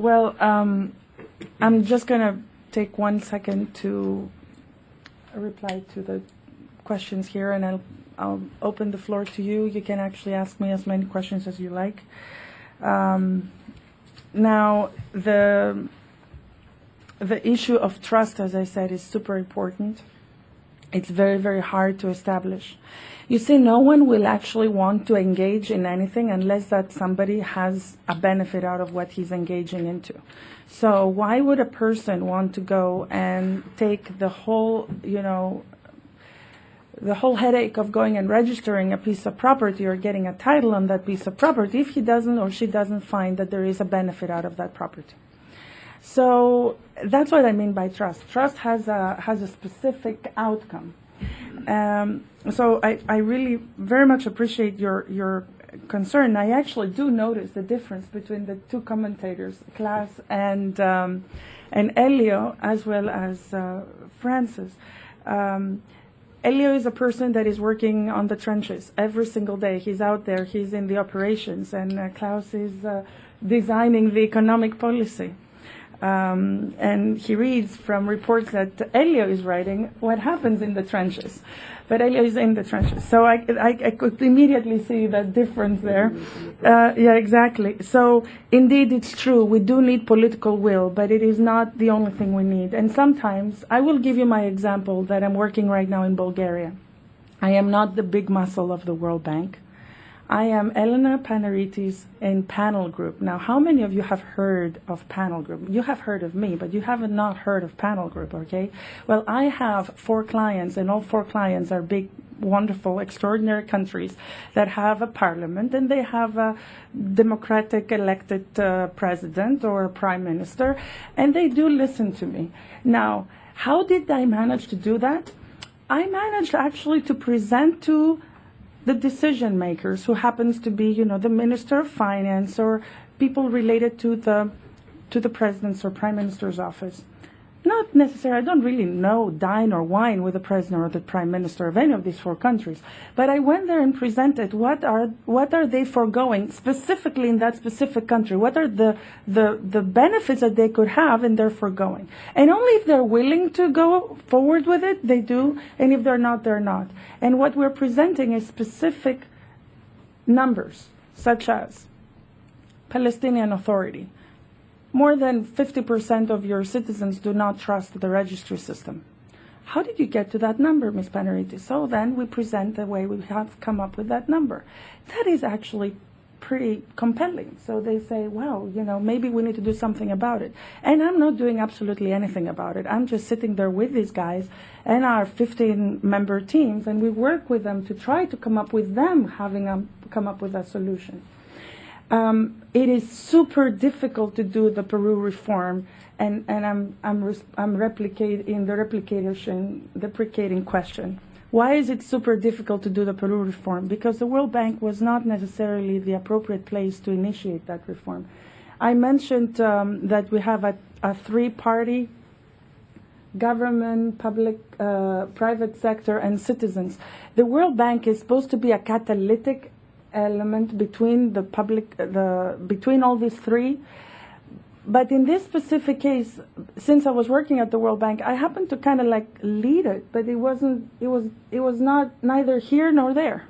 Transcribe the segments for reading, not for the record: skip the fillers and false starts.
Well, I'm just going to take 1 second to reply to the questions here, and I'll open the floor to you. You can actually ask me as many questions as you like. Now, the issue of trust, as I said, is super important. It's very, very hard to establish. You see, no one will actually want to engage in anything unless that somebody has a benefit out of what he's engaging into. So why would a person want to go and take the whole, the whole headache of going and registering a piece of property or getting a title on that piece of property if he doesn't or she doesn't find that there is a benefit out of that property? So that's what I mean by trust. Trust has a specific outcome. So I really very much appreciate your concern. I actually do notice the difference between the two commentators, Klaas and Elio, as well as Francis. Elio is a person that is working on the trenches every single day. He's out there. He's in the operations, and Klaus is designing the economic policy. And he reads from reports that Elio is writing what happens in the trenches. But Elio is in the trenches. So I could immediately see that difference there. Yeah, exactly. So indeed, it's true. We do need political will, but it is not the only thing we need. And sometimes, I will give you my example that I'm working right now in Bulgaria. I am not the big muscle of the World Bank. I am Elena Panaritis in Panel Group. Now, how many of you have heard of Panel Group? You have heard of me, but you have not heard of Panel Group, okay? Well, I have 4 clients, and all 4 clients are big, wonderful, extraordinary countries that have a parliament, and they have a democratic elected president or a prime minister, and they do listen to me. Now, how did I manage to do that? I managed actually to present to the decision makers, who happens to be, the Minister of Finance or people related to the President's or Prime Minister's office. Not necessarily, I don't really know, dine or wine with the President or the Prime Minister of any of these 4 countries. But I went there and presented what are they foregoing specifically in that specific country. What are the benefits that they could have in their foregoing. And only if they're willing to go forward with it, they do. And if they're not, they're not. And what we're presenting is specific numbers, such as Palestinian Authority. More than 50% of your citizens do not trust the registry system. How did you get to that number, Ms. Panaritis? So then we present the way we have come up with that number. That is actually pretty compelling. So they say, well, maybe we need to do something about it. And I'm not doing absolutely anything about it. I'm just sitting there with these guys and our 15-member teams, and we work with them to try to come up with them having come up with a solution. It is super difficult to do the Peru reform, and I'm replicating the deprecating question. Why is it super difficult to do the Peru reform? Because the World Bank was not necessarily the appropriate place to initiate that reform. I mentioned that we have a 3-party government, public, private sector, and citizens. The World Bank is supposed to be a catalytic element between the public, between all these 3. But in this specific case, since I was working at the World Bank, I happened to kind of lead it, but it was not neither here nor there.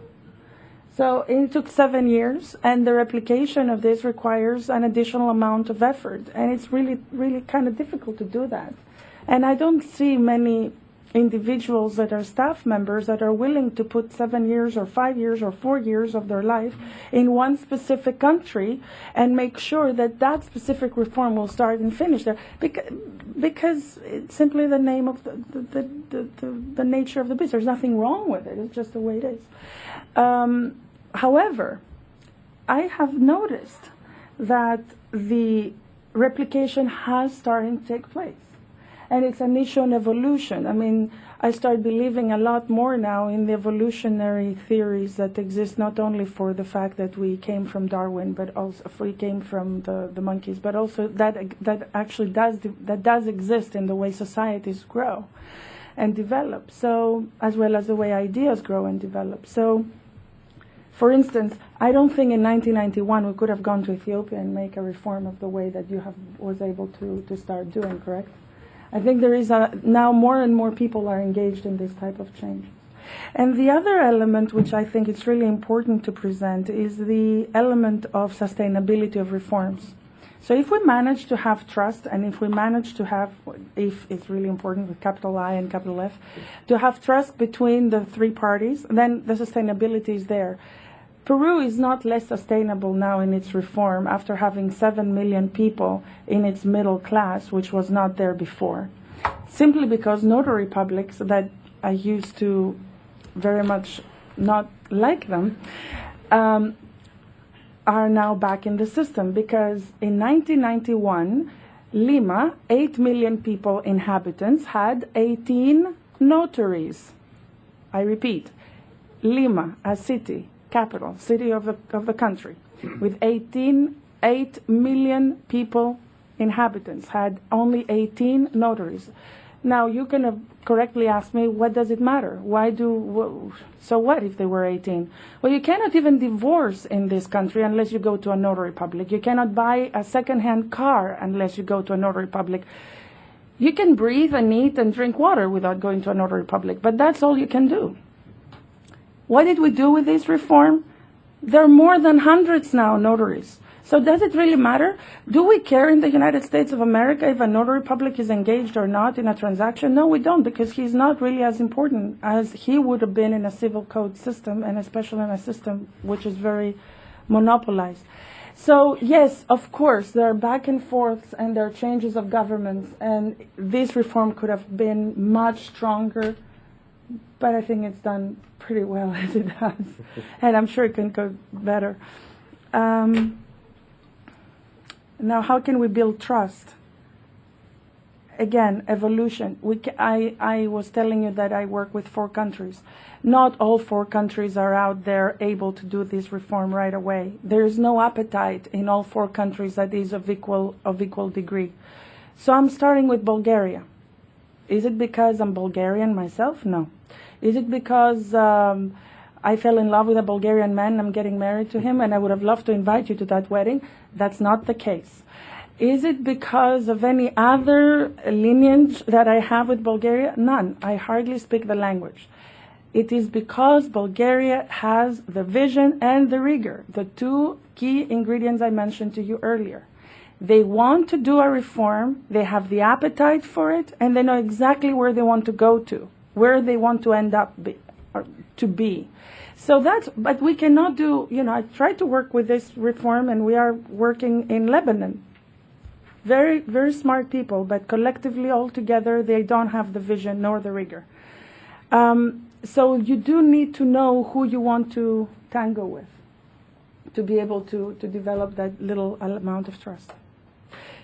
So it took 7 years, and the replication of this requires an additional amount of effort, and it's really, really kind of difficult to do that. And I don't see many individuals that are staff members that are willing to put 7 years or 5 years or 4 years of their life in one specific country and make sure that that specific reform will start and finish there, because it's simply the name of the nature of the business. There's nothing wrong with it. It's just the way it is. However, I have noticed that the replication has started to take place. And it's an issue on evolution. I mean, I start believing a lot more now in the evolutionary theories that exist, not only for the fact that we came from Darwin, but also we came from the monkeys, but also that actually does exist in the way societies grow and develop. So, as well as the way ideas grow and develop. So, for instance, I don't think in 1991 we could have gone to Ethiopia and make a reform of the way that you was able to start doing, correct? I think there is now more and more people are engaged in this type of change. And the other element, which I think it's really important to present, is the element of sustainability of reforms. So if we manage to have trust, and if we manage to have, if it's really important with capital I and capital F, to have trust between the three parties, then the sustainability is there. Peru is not less sustainable now in its reform after having 7 million people in its middle class, which was not there before. Simply because notary publics that I used to very much not like them, are now back in the system, because in 1991, Lima, 8 million people inhabitants, had 18 notaries. I repeat, Lima, a city, capital, city of the country, with 8 million people inhabitants, had only 18 notaries. Now, you can correctly ask me, what does it matter? So what if they were 18? Well, you cannot even divorce in this country unless you go to a notary public. You cannot buy a second-hand car unless you go to a notary public. You can breathe and eat and drink water without going to a notary public, but that's all you can do. What did we do with this reform? There are more than hundreds now notaries. So does it really matter? Do we care in the United States of America if a notary public is engaged or not in a transaction? No, we don't, because he's not really as important as he would have been in a civil code system, and especially in a system which is very monopolized. So yes, of course, there are back and forths and there are changes of governments, and this reform could have been much stronger, but I think it's done pretty well as it does. And I'm sure it can go better. Now, how can we build trust? Again, evolution. I was telling you that I work with 4 countries. Not all 4 countries are out there able to do this reform right away. There is no appetite in all 4 countries that is of equal degree. So I'm starting with Bulgaria. Is it because I'm Bulgarian myself? No. Is it because I fell in love with a Bulgarian man and I'm getting married to him and I would have loved to invite you to that wedding? That's not the case. Is it because of any other lineage that I have with Bulgaria? None. I hardly speak the language. It is because Bulgaria has the vision and the rigor, the 2 key ingredients I mentioned to you earlier. They want to do a reform, they have the appetite for it, and they know exactly where they want to go to, where they want to end up to be. So but we cannot do, I tried to work with this reform, and we are working in Lebanon. Very, very smart people, but collectively, all together, they don't have the vision nor the rigor. So you do need to know who you want to tango with to be able to develop that little amount of trust.